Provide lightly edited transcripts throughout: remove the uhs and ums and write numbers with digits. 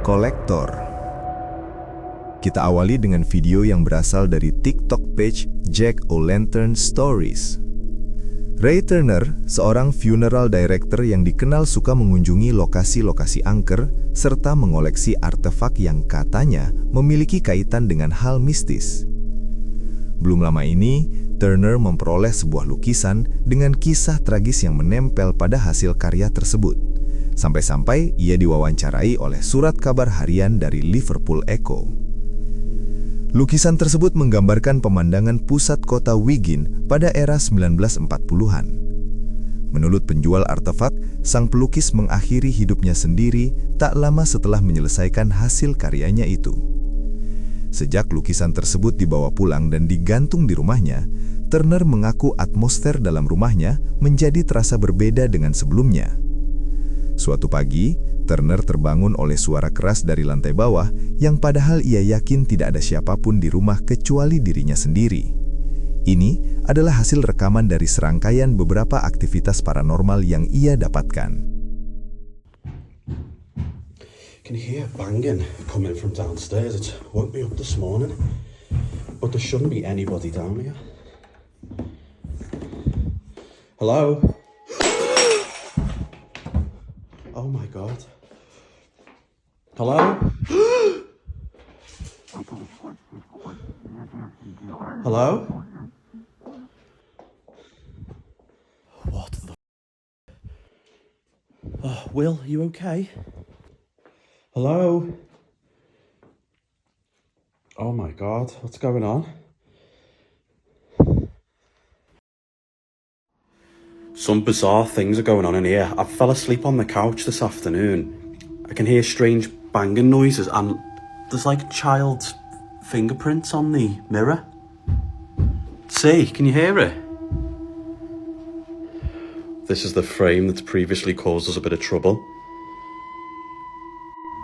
Kolektor. Kita awali dengan video yang berasal dari TikTok page Jack O'Lantern Stories. Ray Turner, seorang funeral director yang dikenal suka mengunjungi lokasi-lokasi angker serta mengoleksi artefak yang katanya memiliki kaitan dengan hal mistis. Belum lama ini, Turner memperoleh sebuah lukisan dengan kisah tragis yang menempel pada hasil karya tersebut. Sampai-sampai ia diwawancarai oleh surat kabar harian dari Liverpool Echo. Lukisan tersebut menggambarkan pemandangan pusat kota Wigan pada era 1940-an. Menurut penjual artefak, sang pelukis mengakhiri hidupnya sendiri tak lama setelah menyelesaikan hasil karyanya itu. Sejak lukisan tersebut dibawa pulang dan digantung di rumahnya, Turner mengaku atmosfer dalam rumahnya menjadi terasa berbeda dengan sebelumnya. Suatu pagi, Turner terbangun oleh suara keras dari lantai bawah yang padahal ia yakin tidak ada siapapun di rumah kecuali dirinya sendiri. Ini adalah hasil rekaman dari serangkaian beberapa aktivitas paranormal yang ia dapatkan. Can hear banging coming from downstairs. It woke me up this morning, but there shouldn't be anybody down here. Hello? Oh my God. Hello? Hello? What the Will, you okay? Hello? Oh my God, what's going on? Some bizarre things are going on in here. I fell asleep on the couch this afternoon. I can hear strange banging noises and there's like child's fingerprints on the mirror. See, can you hear it? This is the frame that's previously caused us a bit of trouble.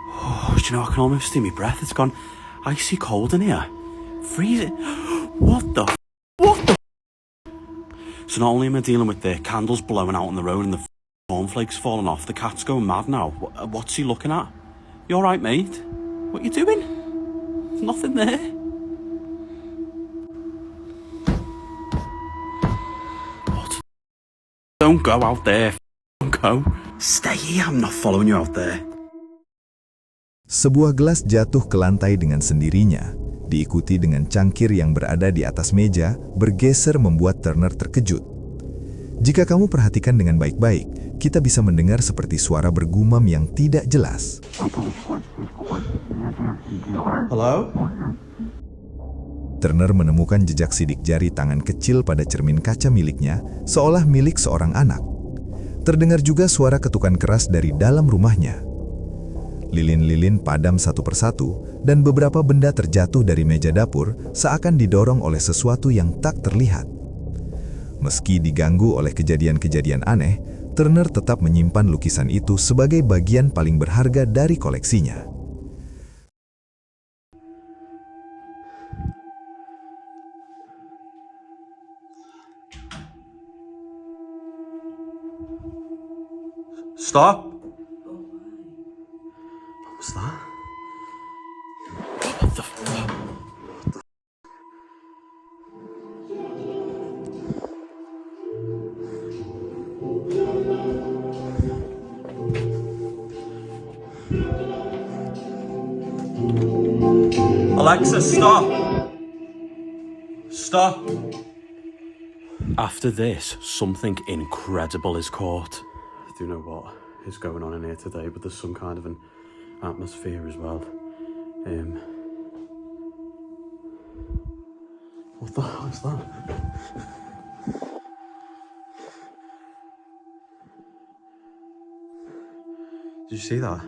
Oh, do you know, I can almost see my breath. It's gone icy cold in here. Freezing. What the? So not only am I dealing with the candles blowing out on the road and the cornflakes falling off, the cat's going mad now. What's he looking at? You alright, mate? What you doing? There's nothing there. What? Don't go out there. Don't go. Stay here, I'm not following you out there. Sebuah gelas jatuh ke lantai dengan sendirinya. Diikuti dengan cangkir yang berada di atas meja, bergeser membuat Turner terkejut. Jika kamu perhatikan dengan baik-baik, kita bisa mendengar seperti suara bergumam yang tidak jelas. Hello? Turner menemukan jejak sidik jari tangan kecil pada cermin kaca miliknya, seolah milik seorang anak. Terdengar juga suara ketukan keras dari dalam rumahnya. Lilin-lilin padam satu persatu, dan beberapa benda terjatuh dari meja dapur seakan didorong oleh sesuatu yang tak terlihat. Meski diganggu oleh kejadian-kejadian aneh, Turner tetap menyimpan lukisan itu sebagai bagian paling berharga dari koleksinya. Stop! What's that? What the fuck? Alexa, stop! Stop! After this, something incredible is caught. I do know what is going on in here today, but there's some kind of an atmosphere as well. What the hell is that? Did you see that?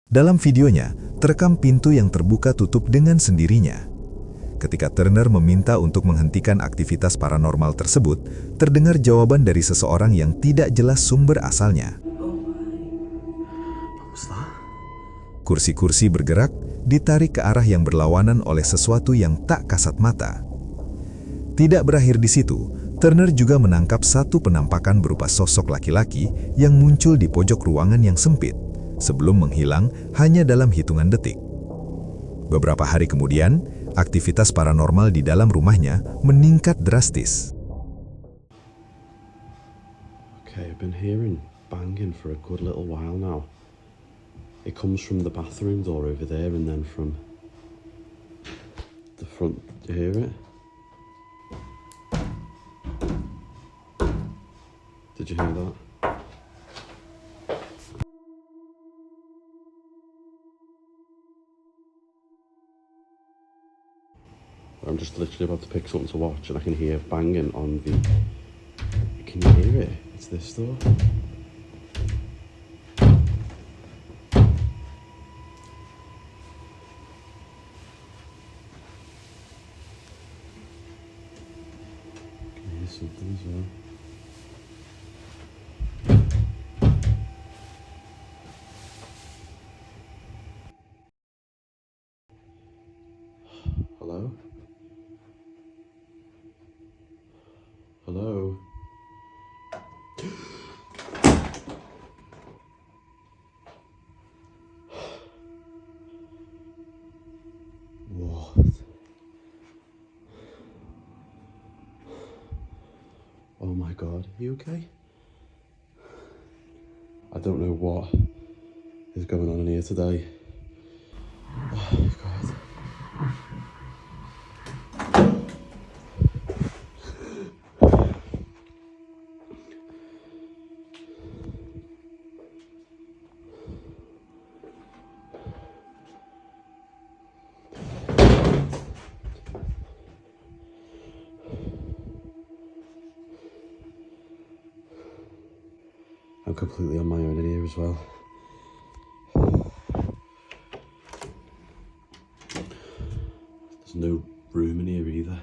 Dalam videonya, terekam pintu yang terbuka tutup dengan sendirinya. Ketika Turner meminta untuk menghentikan aktivitas paranormal tersebut, terdengar jawaban dari seseorang yang tidak jelas sumber asalnya. Kursi-kursi bergerak, ditarik ke arah yang berlawanan oleh sesuatu yang tak kasat mata. Tidak berakhir di situ, Turner juga menangkap satu penampakan berupa sosok laki-laki yang muncul di pojok ruangan yang sempit, sebelum menghilang hanya dalam hitungan detik. Beberapa hari kemudian, aktivitas paranormal di dalam rumahnya meningkat drastis. Okay, I've been hearing banging for a good little while now. It comes from the bathroom door over there and then from the front. Do you hear it? Did you hear that? I'm just literally about to pick something to watch and I can hear banging on the... Can you hear it? It's this door. I can hear something as well. Hello? Hello? What? Oh my god, are you okay? I don't know what is going on in here today. Oh god. I'm completely on my own in here as well. There's no room in here either.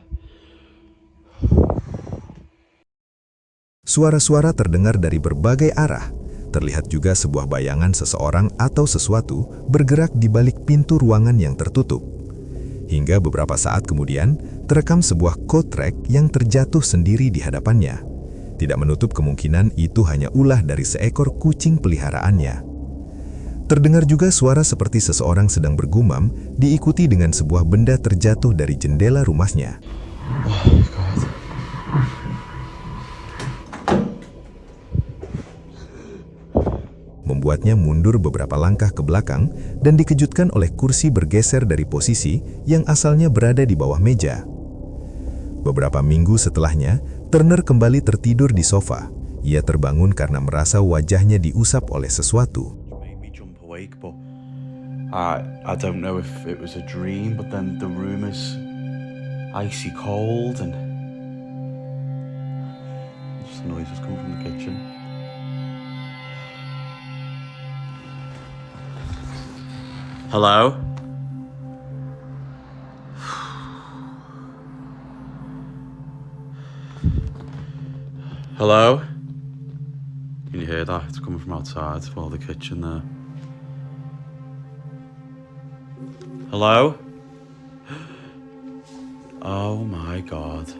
Suara-suara terdengar dari berbagai arah. Terlihat juga sebuah bayangan seseorang atau sesuatu bergerak di balik pintu ruangan yang tertutup. Hingga beberapa saat kemudian, terekam sebuah coat rack yang terjatuh sendiri di hadapannya. Tidak menutup kemungkinan itu hanya ulah dari seekor kucing peliharaannya. Terdengar juga suara seperti seseorang sedang bergumam, diikuti dengan sebuah benda terjatuh dari jendela rumahnya. Oh my god. Membuatnya mundur beberapa langkah ke belakang dan dikejutkan oleh kursi bergeser dari posisi yang asalnya berada di bawah meja. Beberapa minggu setelahnya, Turner kembali tertidur di sofa. Ia terbangun karena merasa wajahnya diusap oleh sesuatu. Made me jump awake, but I don't know if it was a dream, but then the room is icy cold and just noises come from the kitchen. Hello? Hello? Can you hear that? It's coming from outside, well, the kitchen there. Hello? Oh my god.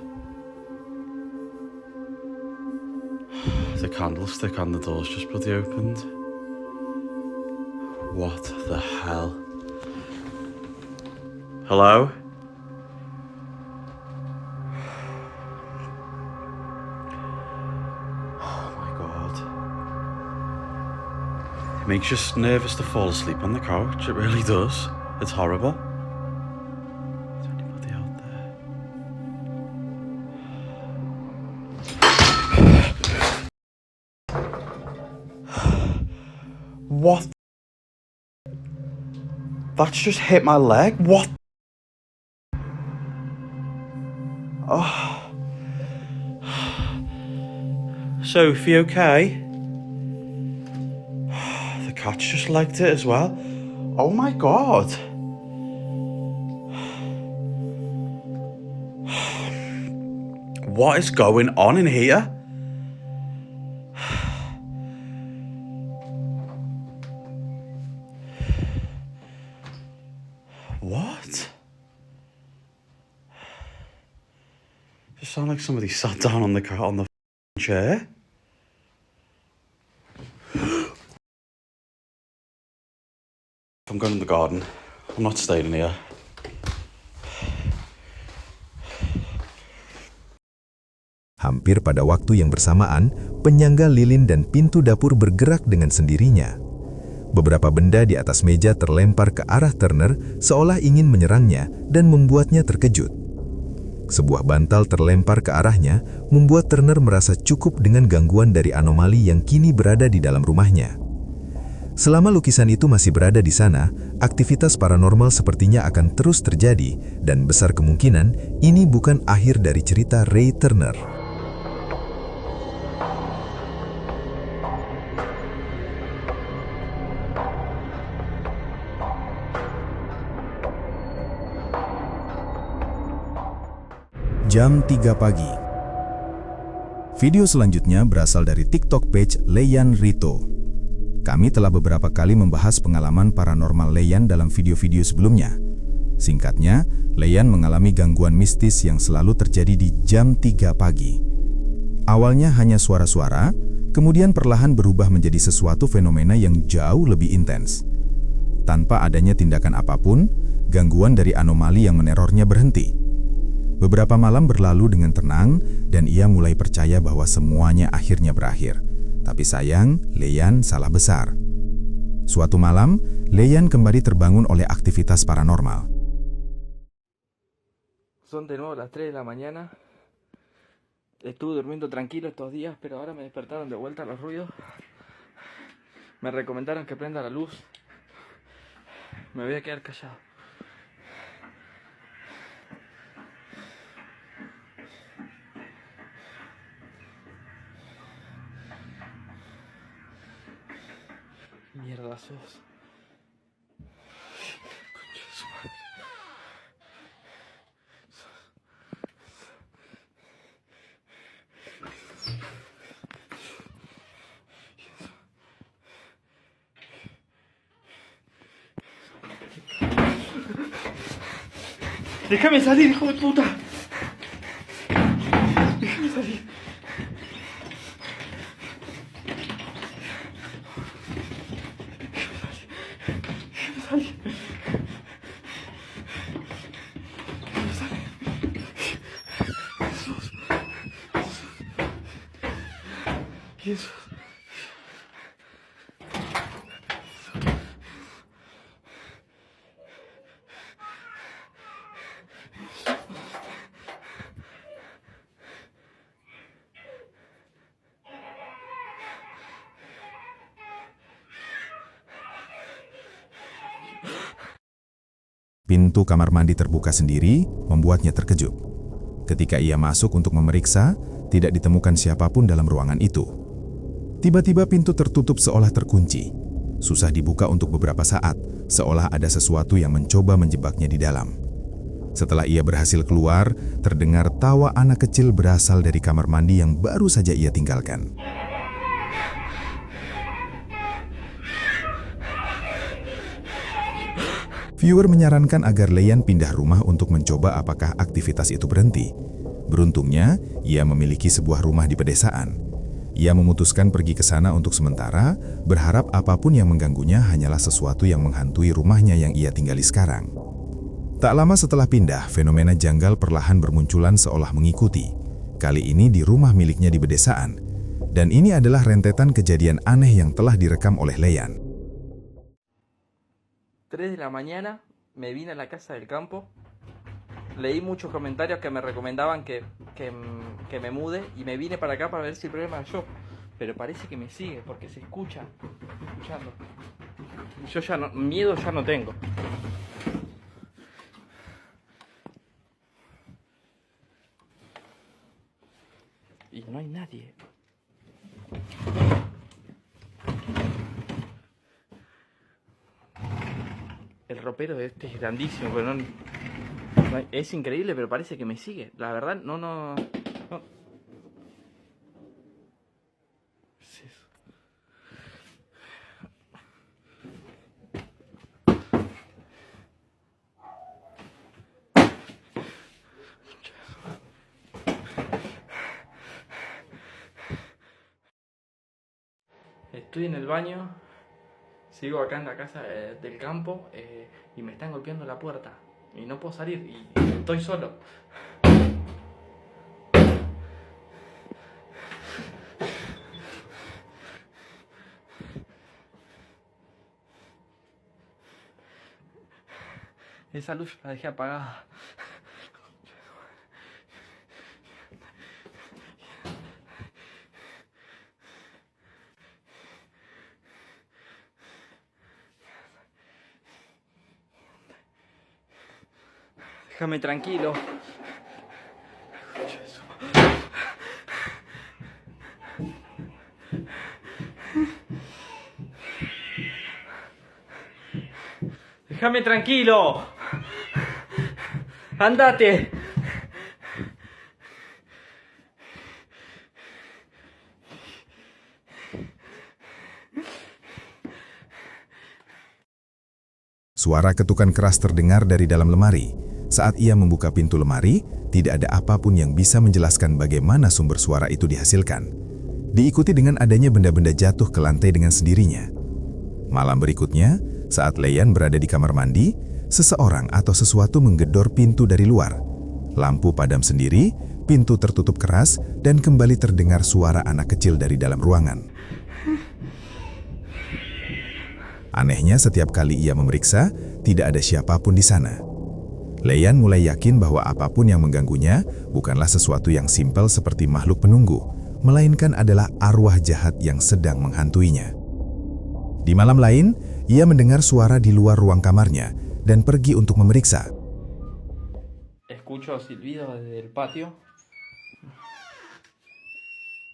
The candlestick and the door's just bloody opened. What the hell? Hello? It makes you nervous to fall asleep on the couch. It really does. It's horrible. Is there anybody out there? What? That's just hit my leg. What? Oh. Sophie, okay? The cat's just legged it as well. Oh my god. What is going on in here? What? There's sound like somebody sat down on the chair. I'm going in the garden. I'm not staying in here. Hampir pada waktu yang bersamaan, penyangga lilin dan pintu dapur bergerak dengan sendirinya. Beberapa benda di atas meja terlempar ke arah Turner seolah ingin menyerangnya dan membuatnya terkejut. Sebuah bantal terlempar ke arahnya membuat Turner merasa cukup dengan gangguan dari anomali yang kini berada di dalam rumahnya. Selama lukisan itu masih berada di sana, aktivitas paranormal sepertinya akan terus terjadi dan besar kemungkinan ini bukan akhir dari cerita Ray Turner. Jam 3 pagi. Video selanjutnya berasal dari TikTok page Leyan Rito. Kami telah beberapa kali membahas pengalaman paranormal Leyan dalam video-video sebelumnya. Singkatnya, Leyan mengalami gangguan mistis yang selalu terjadi di jam 3 pagi. Awalnya hanya suara-suara, kemudian perlahan berubah menjadi sesuatu fenomena yang jauh lebih intens. Tanpa adanya tindakan apapun, gangguan dari anomali yang menerornya berhenti. Beberapa malam berlalu dengan tenang dan ia mulai percaya bahwa semuanya akhirnya berakhir. Tapi sayang, Leyan salah besar. Suatu malam, Leyan kembali terbangun oleh aktivitas paranormal. Son de nuevo las 3 de la mañana. Estuve durmiendo tranquilo estos días, pero ahora me despertaron de vuelta los ruidos. Me recomendaron que prenda la luz. Me voy a quedar callado. Mierda sos. Concha de su madre. ¡Déjame salir, hijo de puta! ¡Déjame salir! Jesús. Pintu kamar mandi terbuka sendiri, membuatnya terkejut. Ketika ia masuk untuk memeriksa, tidak ditemukan siapapun dalam ruangan itu. Tiba-tiba pintu tertutup seolah terkunci. Susah dibuka untuk beberapa saat, seolah ada sesuatu yang mencoba menjebaknya di dalam. Setelah ia berhasil keluar, terdengar tawa anak kecil berasal dari kamar mandi yang baru saja ia tinggalkan. Viewer menyarankan agar Leyan pindah rumah untuk mencoba apakah aktivitas itu berhenti. Beruntungnya, ia memiliki sebuah rumah di pedesaan. Ia memutuskan pergi ke sana untuk sementara, berharap apapun yang mengganggunya hanyalah sesuatu yang menghantui rumahnya yang ia tinggali sekarang. Tak lama setelah pindah, fenomena janggal perlahan bermunculan seolah mengikuti. Kali ini di rumah miliknya di pedesaan. Dan ini adalah rentetan kejadian aneh yang telah direkam oleh Leyan. 3 de la mañana me vine a la casa del campo. Leí muchos comentarios que me recomendaban que me mude y me vine para acá para ver si el problema era yo. Pero parece que me sigue porque se escucha. Escuchando. Yo ya no, miedo ya no tengo. Y no hay nadie. El ropero de este es grandísimo, pero es increíble, pero parece que me sigue. La verdad, no. Es eso. Estoy en el baño, sigo acá en la casa del campo y me están golpeando la puerta y no puedo salir y estoy solo. Esa luz la dejé apagada. Déjame tranquilo. Déjame tranquilo. Andate. Suara ketukan keras terdengar dari dalam lemari. Saat ia membuka pintu lemari, tidak ada apapun yang bisa menjelaskan bagaimana sumber suara itu dihasilkan. Diikuti dengan adanya benda-benda jatuh ke lantai dengan sendirinya. Malam berikutnya, saat Leyan berada di kamar mandi, seseorang atau sesuatu menggedor pintu dari luar. Lampu padam sendiri, pintu tertutup keras, dan kembali terdengar suara anak kecil dari dalam ruangan. Anehnya, setiap kali ia memeriksa, tidak ada siapapun di sana. Leyan mulai yakin bahwa apapun yang mengganggunya bukanlah sesuatu yang simpel seperti makhluk penunggu, melainkan adalah arwah jahat yang sedang menghantuinya. Di malam lain, ia mendengar suara di luar ruang kamarnya dan pergi untuk memeriksa. Escucho silbidos desde el patio.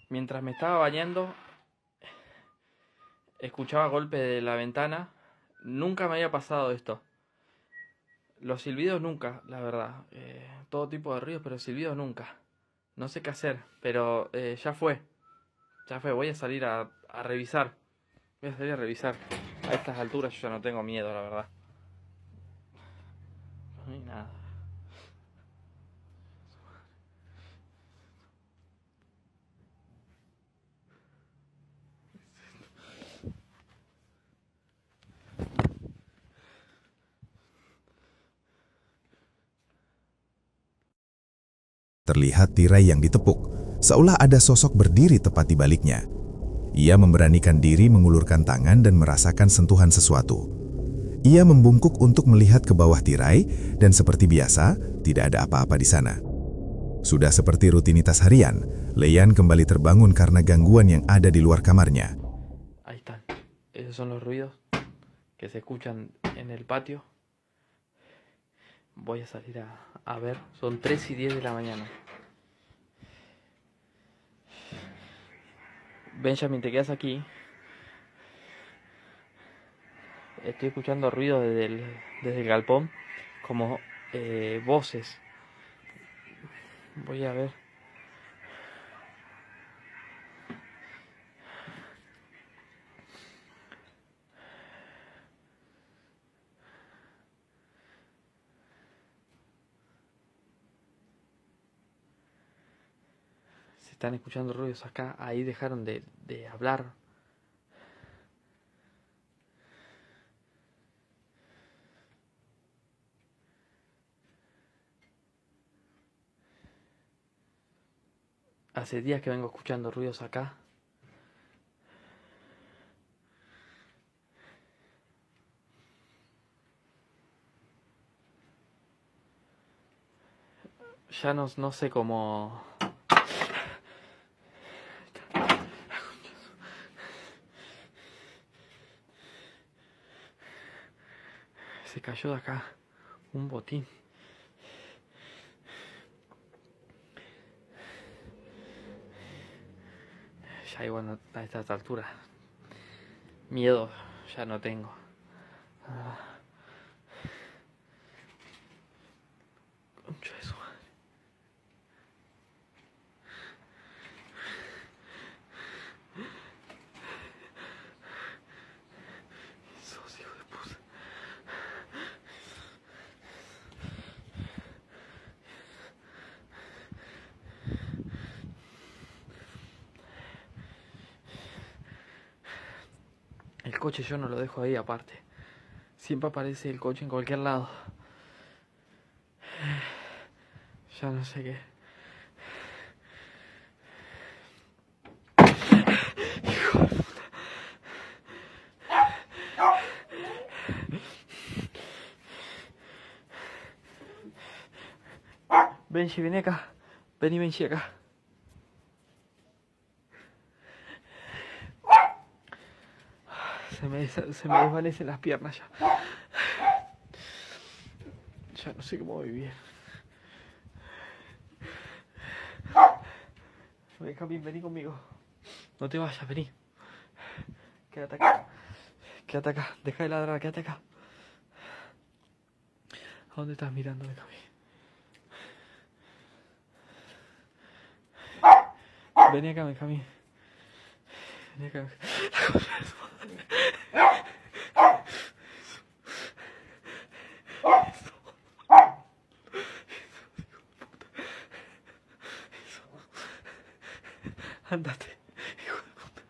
Mientras me estaba bañando, escuchaba golpes de la ventana. Nunca me había pasado esto. Los silbidos nunca, la verdad. Todo tipo de ruidos, pero silbidos nunca. No sé qué hacer, pero ya fue. Ya fue, voy a salir a revisar. Voy a salir a revisar. A estas alturas yo ya no tengo miedo, la verdad. No hay nada. Terlihat tirai yang ditepuk, seolah ada sosok berdiri tepat di baliknya. Ia memberanikan diri mengulurkan tangan dan merasakan sentuhan sesuatu. Ia membungkuk untuk melihat ke bawah tirai dan seperti biasa, tidak ada apa-apa di sana. Sudah seperti rutinitas harian, Leyan kembali terbangun karena gangguan yang ada di luar kamarnya. Ahí están. Esos son los ruidos que se escuchan en el patio. Voy a salir a ver. Son 3:10 de la mañana. Benjamin, te quedas aquí. Estoy escuchando ruidos desde el galpón, como voces. Voy a ver. Se están escuchando ruidos acá. Ahí dejaron de hablar. Hace días que vengo escuchando ruidos acá. Ya no sé cómo... Se cayó de acá un botín. Ya igual a estas alturas miedo ya no tengo. Concha de su madre. Esos hijos de puta. El coche yo no lo dejo ahí aparte. Siempre aparece el coche en cualquier lado. Ya no sé qué. Hijo de puta. Benji, vení acá. Vení, Benji, acá. Se me desvanecen las piernas ya. Ya no sé cómo vivir. Ven, Camín, vení conmigo. No te vayas, vení. Quédate acá. Quédate acá. Deja de ladrar, quédate acá. ¿A dónde estás mirando, Camín? Vení acá, Benjamín. Vení acá. Andate, hijo de puta.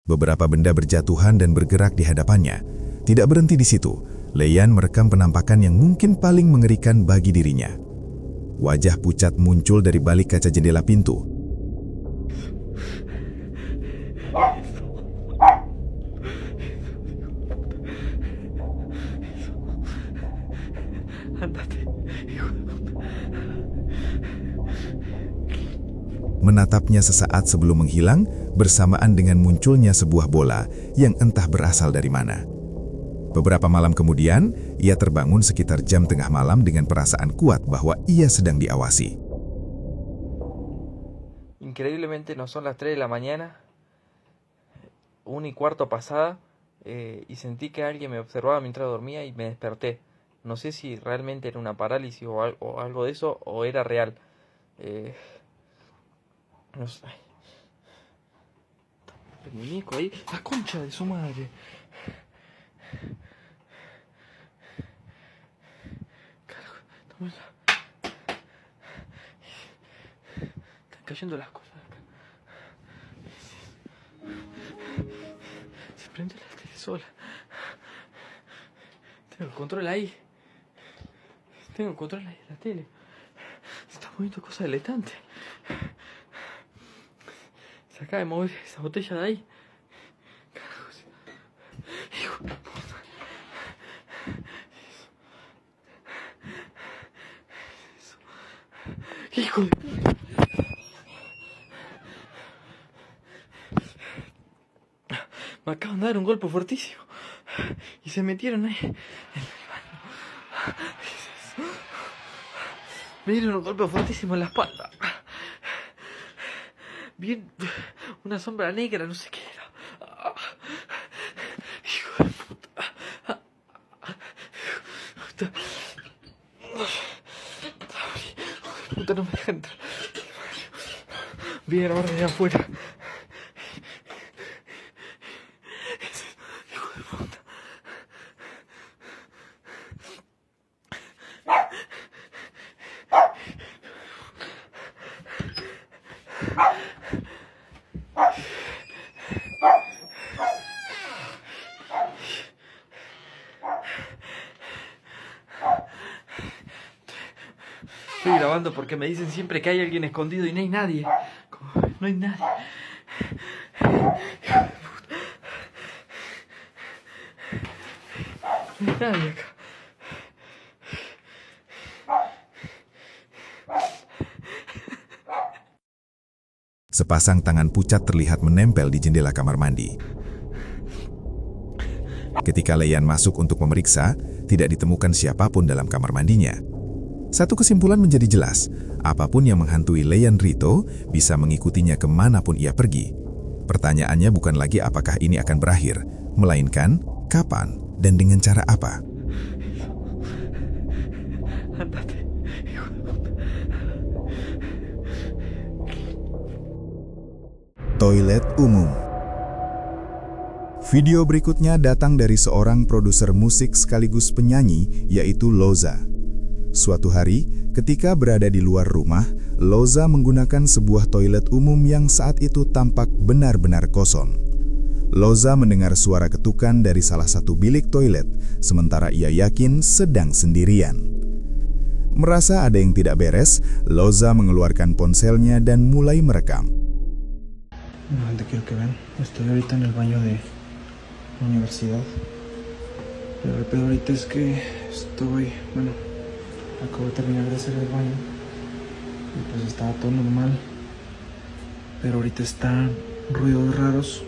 Beberapa benda berjatuhan dan bergerak di hadapannya. Tidak berhenti di situ, Leian merekam penampakan yang mungkin paling mengerikan bagi dirinya. Wajah pucat muncul dari balik kaca jendela pintu. Menatapnya sesaat sebelum menghilang, bersamaan dengan munculnya sebuah bola yang entah berasal dari mana. Beberapa malam kemudian, ia terbangun sekitar jam tengah malam dengan perasaan kuat bahwa ia sedang diawasi. Increíblemente no son las 3 de la mañana, 1:15 pasada, y sentí que alguien me observaba mientras dormía y me desperté. No sé si realmente era una parálisis o algo de eso, o era real. No sé. El muñeco ahí, la concha de su madre. Están cayendo las cosas acá. Se prende la tele sola. Tengo el control ahí. Tengo el control ahí de la tele. Se está moviendo cosas del estante. Se acaba de mover esa botella de ahí. Carajos. Hijo de puta. Eso. Hijo de puta. Me acaban de dar un golpe fuertísimo. Y se metieron ahí en el baño. Me dieron un golpe fuertísimo en la espalda. Bien, una sombra negra, no sé qué era. Hijo de puta. Hijo de puta, no me deja entrar. Bien, ahora de afuera. Hijo de puta. Estoy grabando porque me dicen siempre que hay alguien escondido y no hay nadie. No hay nadie. No hay nadie acá. Sepasang tangan pucat terlihat menempel di jendela kamar mandi. Ketika Leian masuk untuk memeriksa, tidak ditemukan siapapun dalam kamar mandinya. Satu kesimpulan menjadi jelas, apapun yang menghantui Leian Rito bisa mengikutinya kemanapun ia pergi. Pertanyaannya bukan lagi apakah ini akan berakhir, melainkan kapan dan dengan cara apa. Toilet umum. Video berikutnya datang dari seorang produser musik sekaligus penyanyi, yaitu Loza. Suatu hari, ketika berada di luar rumah, Loza menggunakan sebuah toilet umum yang saat itu tampak benar-benar kosong. Loza mendengar suara ketukan dari salah satu bilik toilet, sementara ia yakin sedang sendirian. Merasa ada yang tidak beres, Loza mengeluarkan ponselnya dan mulai merekam. No, te quiero que vean. Estoy ahorita en el baño de la universidad. Pero el pedo ahorita es que acabo de terminar de hacer el baño. Y pues estaba todo normal. Pero ahorita están ruidos raros.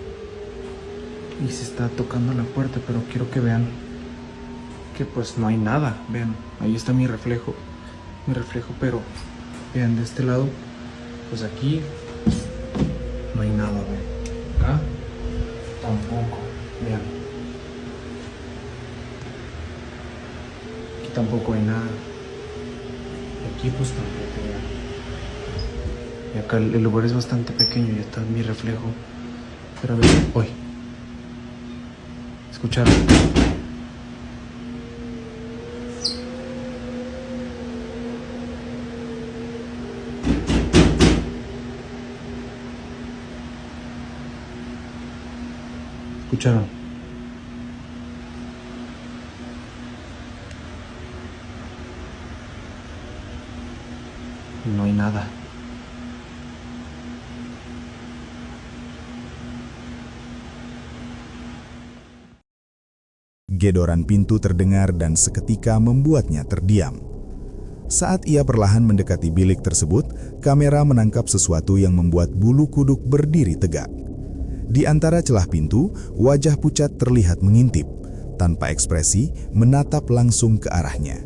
Y se está tocando la puerta, pero quiero que vean que pues no hay nada. Vean, ahí está mi reflejo, pero vean de este lado, pues aquí no hay nada, vean. Acá tampoco, vean. Aquí tampoco hay nada. Y aquí pues tampoco, vean. Y acá el lugar es bastante pequeño y está mi reflejo. Pero a ver, hoy. ¿Escucharon? ¿Escucharon? No hay nada. Gedoran pintu terdengar dan seketika membuatnya terdiam. Saat ia perlahan mendekati bilik tersebut, kamera menangkap sesuatu yang membuat bulu kuduk berdiri tegak. Di antara celah pintu, wajah pucat terlihat mengintip, tanpa ekspresi, menatap langsung ke arahnya.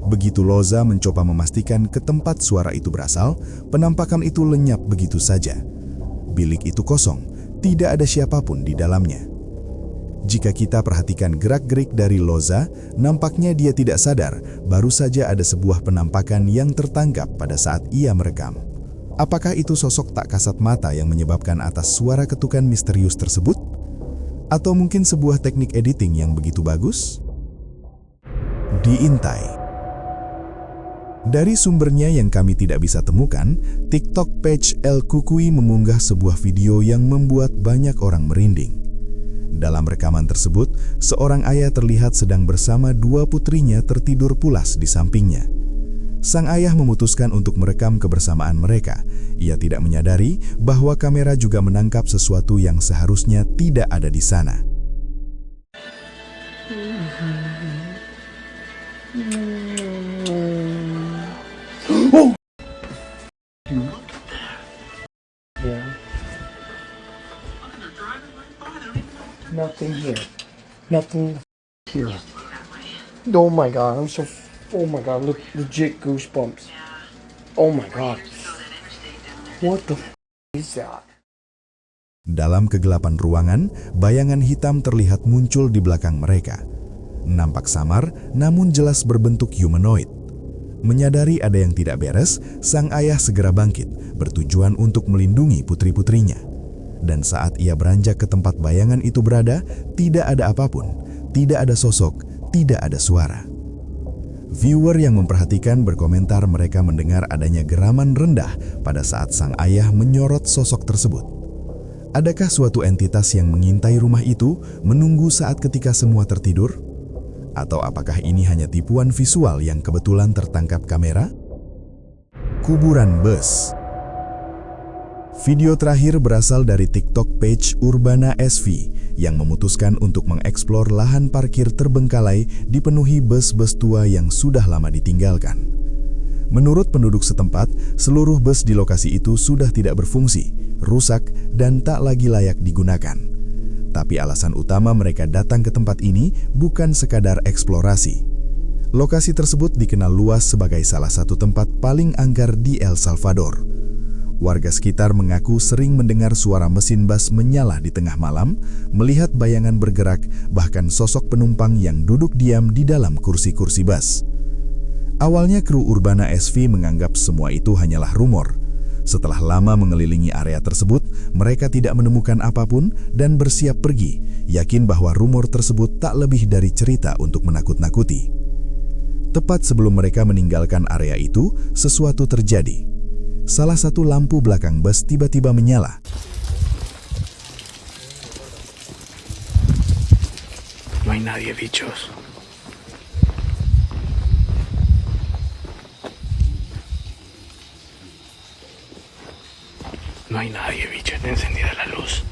Begitu Loza mencoba memastikan ke tempat suara itu berasal, penampakan itu lenyap begitu saja. Bilik itu kosong, tidak ada siapapun di dalamnya. Jika kita perhatikan gerak-gerik dari Loza, nampaknya dia tidak sadar baru saja ada sebuah penampakan yang tertangkap pada saat ia merekam. Apakah itu sosok tak kasat mata yang menyebabkan atas suara ketukan misterius tersebut? Atau mungkin sebuah teknik editing yang begitu bagus? Diintai. Dari sumbernya yang kami tidak bisa temukan, TikTok page El Kukui mengunggah sebuah video yang membuat banyak orang merinding. Dalam rekaman tersebut, seorang ayah terlihat sedang bersama dua putrinya tertidur pulas di sampingnya. Sang ayah memutuskan untuk merekam kebersamaan mereka. Ia tidak menyadari bahwa kamera juga menangkap sesuatu yang seharusnya tidak ada di sana. Nothing here. Nothing here. Oh my god, oh my god, look, legit goosebumps. Oh my god. What the is that? Dalam kegelapan ruangan, bayangan hitam terlihat muncul di belakang mereka. Nampak samar, namun jelas berbentuk humanoid. Menyadari ada yang tidak beres, sang ayah segera bangkit, bertujuan untuk melindungi putri-putrinya. Dan saat ia beranjak ke tempat bayangan itu berada, tidak ada apapun, tidak ada sosok, tidak ada suara. Viewer yang memperhatikan berkomentar mereka mendengar adanya geraman rendah pada saat sang ayah menyorot sosok tersebut. Adakah suatu entitas yang mengintai rumah itu, menunggu saat ketika semua tertidur? Atau apakah ini hanya tipuan visual yang kebetulan tertangkap kamera? Kuburan bus. Video terakhir berasal dari TikTok page Urbana SV yang memutuskan untuk mengeksplor lahan parkir terbengkalai dipenuhi bus-bus tua yang sudah lama ditinggalkan. Menurut penduduk setempat, seluruh bus di lokasi itu sudah tidak berfungsi, rusak, dan tak lagi layak digunakan. Tapi alasan utama mereka datang ke tempat ini bukan sekadar eksplorasi. Lokasi tersebut dikenal luas sebagai salah satu tempat paling angker di El Salvador. Warga sekitar mengaku sering mendengar suara mesin bus menyala di tengah malam, melihat bayangan bergerak, bahkan sosok penumpang yang duduk diam di dalam kursi-kursi bus. Awalnya kru Urbana SV menganggap semua itu hanyalah rumor. Setelah lama mengelilingi area tersebut, mereka tidak menemukan apapun dan bersiap pergi, yakin bahwa rumor tersebut tak lebih dari cerita untuk menakut-nakuti. Tepat sebelum mereka meninggalkan area itu, sesuatu terjadi. Salah satu lampu belakang bus tiba-tiba menyala. No hay nadie, bichos. No hay nadie, bicho. Está encendida la luz.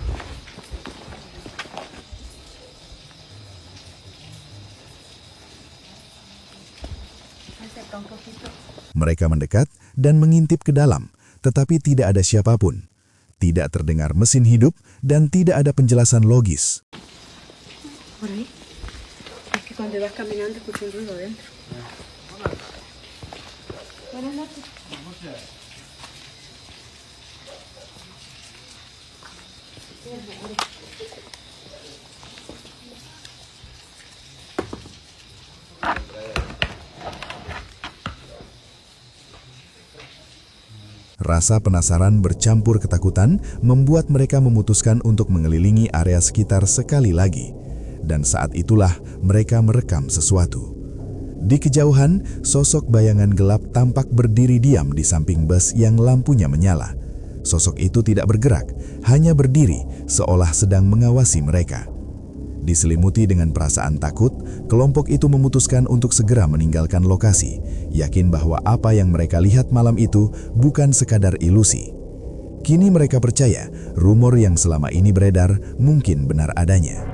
Mereka mendekat dan mengintip ke dalam, tetapi tidak ada siapapun. Tidak terdengar mesin hidup dan tidak ada penjelasan logis. Por ahí. Es que cuando vas caminando escucho un ruido adentro. Buenas noches. Rasa penasaran bercampur ketakutan membuat mereka memutuskan untuk mengelilingi area sekitar sekali lagi. Dan saat itulah mereka merekam sesuatu. Di kejauhan, sosok bayangan gelap tampak berdiri diam di samping bus yang lampunya menyala. Sosok itu tidak bergerak, hanya berdiri seolah sedang mengawasi mereka. Diselimuti dengan perasaan takut, kelompok itu memutuskan untuk segera meninggalkan lokasi, yakin bahwa apa yang mereka lihat malam itu bukan sekadar ilusi. Kini mereka percaya rumor yang selama ini beredar mungkin benar adanya.